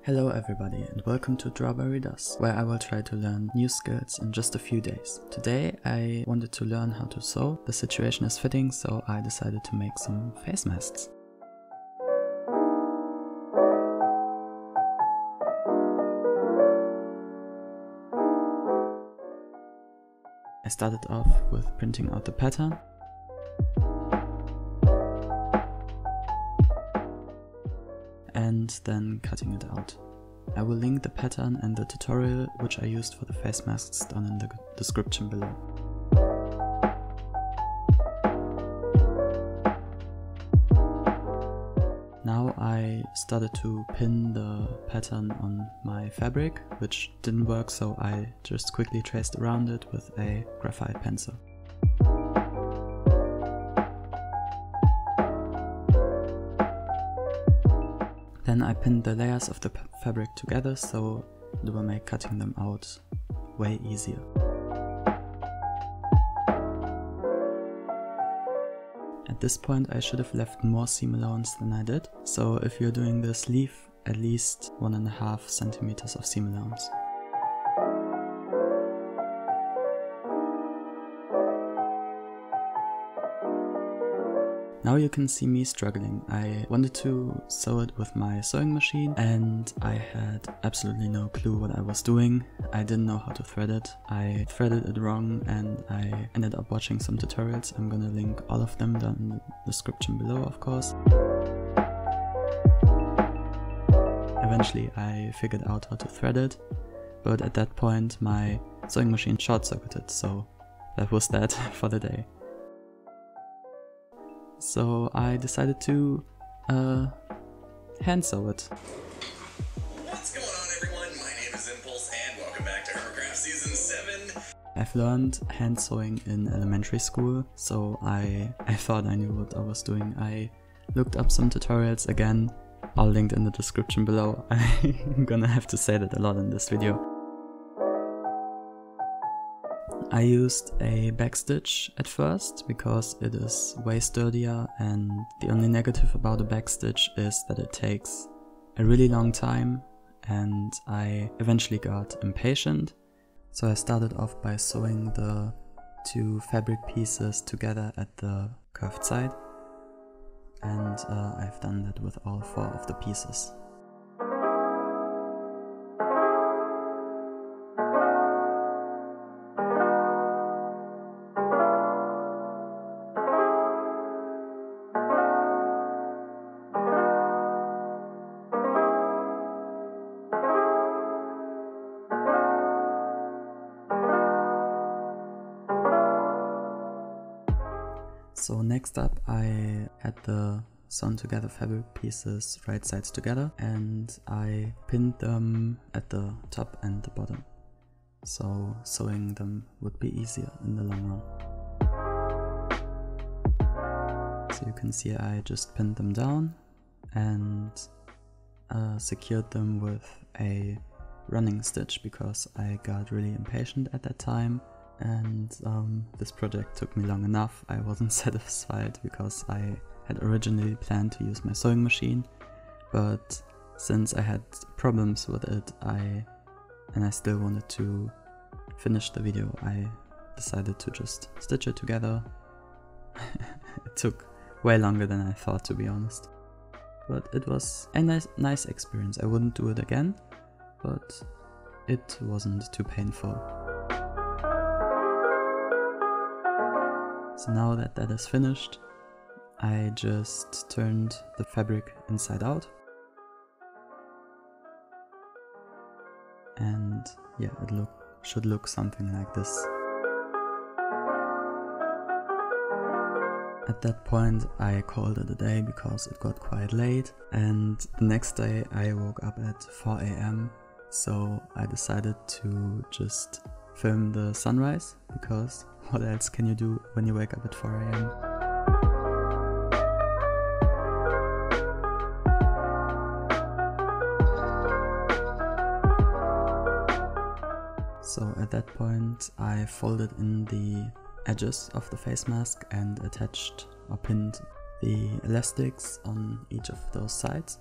Hello everybody and welcome to Drawberry Does, where I will try to learn new skills in just a few days. Today I wanted to learn how to sew. The situation is fitting, so I decided to make some face masks. I started off with printing out the pattern. And then cutting it out. I will link the pattern and the tutorial which I used for the face masks down in the description below. Now I started to pin the pattern on my fabric, which didn't work, so I just quickly traced around it with a graphite pencil. Then I pinned the layers of the fabric together, so it will make cutting them out way easier. At this point I should have left more seam allowance than I did, so if you're doing this, leave at least 1.5 centimeters of seam allowance. Now you can see me struggling. I wanted to sew it with my sewing machine and I had absolutely no clue what I was doing. I didn't know how to thread it. I threaded it wrong and I ended up watching some tutorials. I'm gonna link all of them down in the description below, of course. Eventually I figured out how to thread it, but at that point my sewing machine short-circuited, so that was that for the day. So I decided to hand sew it. What's going on, everyone? My name is Impulse and welcome back to Hermitcraft Season 7. I've learned hand sewing in elementary school, so I thought I knew what I was doing. I looked up some tutorials again, all linked in the description below. I'm gonna have to say that a lot in this video. I used a backstitch at first because it is way sturdier, and the only negative about a backstitch is that it takes a really long time and I eventually got impatient. So I started off by sewing the two fabric pieces together at the curved side, and I've done that with all 4 of the pieces. So next up I had the sewn together fabric pieces right sides together and I pinned them at the top and the bottom, so sewing them would be easier in the long run. So you can see I just pinned them down and secured them with a running stitch because I got really impatient at that time. And this project took me long enough. I wasn't satisfied because I had originally planned to use my sewing machine, but since I had problems with it and I still wanted to finish the video, I decided to just stitch it together. It took way longer than I thought, to be honest, but it was a nice experience. I wouldn't do it again, but it wasn't too painful. So now that that is finished, I just turned the fabric inside out. And yeah, it should look something like this. At that point I called it a day because it got quite late, and the next day I woke up at 4 AM, so I decided to just film the sunrise, because what else can you do when you wake up at 4 AM? So at that point I folded in the edges of the face mask and attached or pinned the elastics on each of those sides.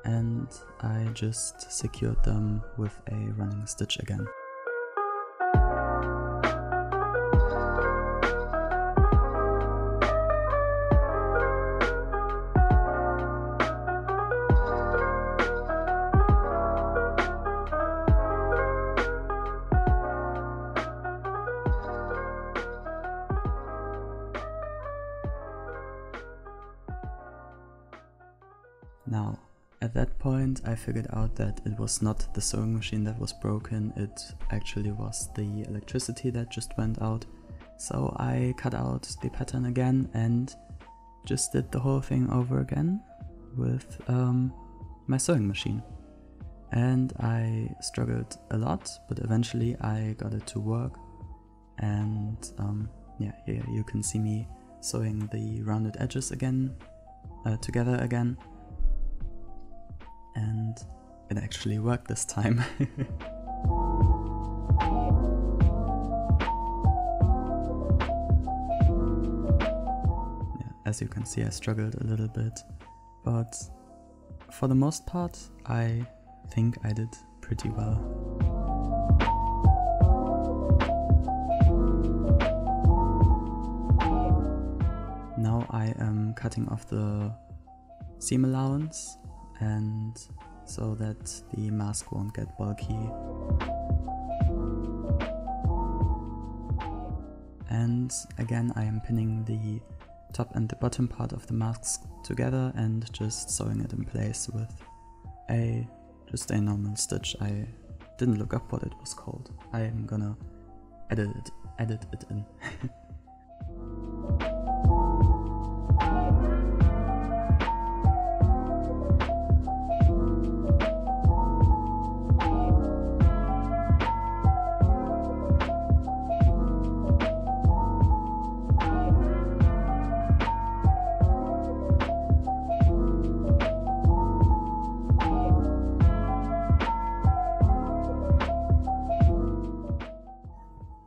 and I just secured them with a running stitch again. Now, at that point I figured out that it was not the sewing machine that was broken, it actually was the electricity that just went out. So I cut out the pattern again and just did the whole thing over again with my sewing machine. And I struggled a lot, but eventually I got it to work. And yeah, here you can see me sewing the rounded edges again, together again. And it actually worked this time. Yeah, as you can see, I struggled a little bit, but for the most part I think I did pretty well. Now I am cutting off the seam allowance, and so that the mask won't get bulky. And again I am pinning the top and the bottom part of the mask together and just sewing it in place with just a normal stitch. I didn't look up what it was called. I am gonna edit it in.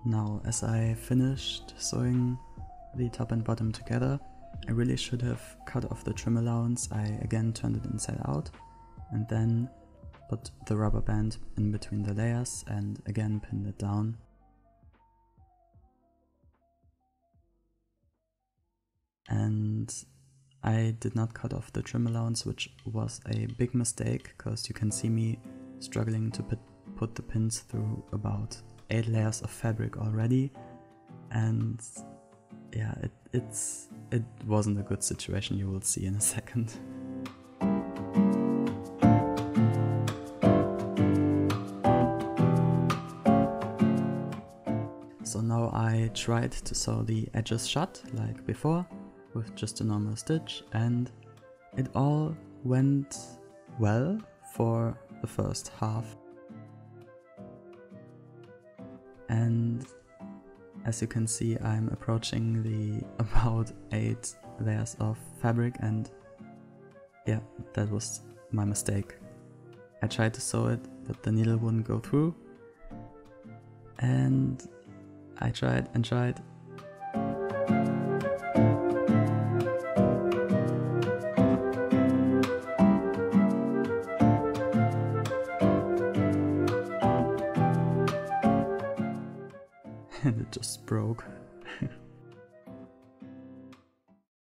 Now, as I finished sewing the top and bottom together, I really should have cut off the trim allowance. I again turned it inside out and then put the rubber band in between the layers and again pinned it down. And I did not cut off the trim allowance, which was a big mistake because you can see me struggling to put the pins through about 8 layers of fabric already, and yeah, it wasn't a good situation. You will see in a second. So now I tried to sew the edges shut like before with just a normal stitch, and it all went well for the first half. And as you can see, I'm approaching the about 8 layers of fabric, and yeah, that was my mistake. I tried to sew it, but the needle wouldn't go through, and I tried and tried. And it just broke.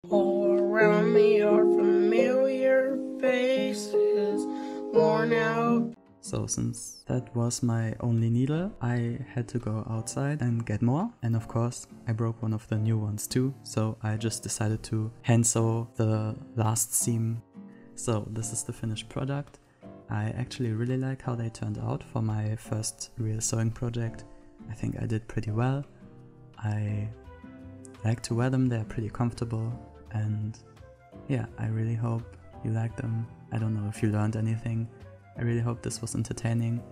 All around me are familiar faces, worn out. So since that was my only needle, I had to go outside and get more. And of course, I broke one of the new ones too. So I just decided to hand sew the last seam. So this is the finished product. I actually really like how they turned out for my first real sewing project. I think I did pretty well. I like to wear them, they're pretty comfortable, and yeah, I really hope you like them. I don't know if you learned anything. I really hope this was entertaining.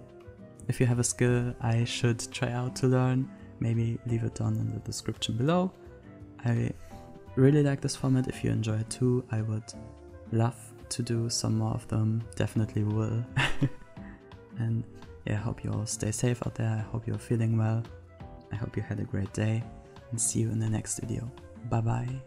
If you have a skill I should try out to learn, maybe leave it down in the description below. I really like this format. If you enjoy it too, I would love to do some more of them, definitely will. And yeah, I hope you all stay safe out there. I hope you're feeling well. I hope you had a great day, and see you in the next video. Bye bye.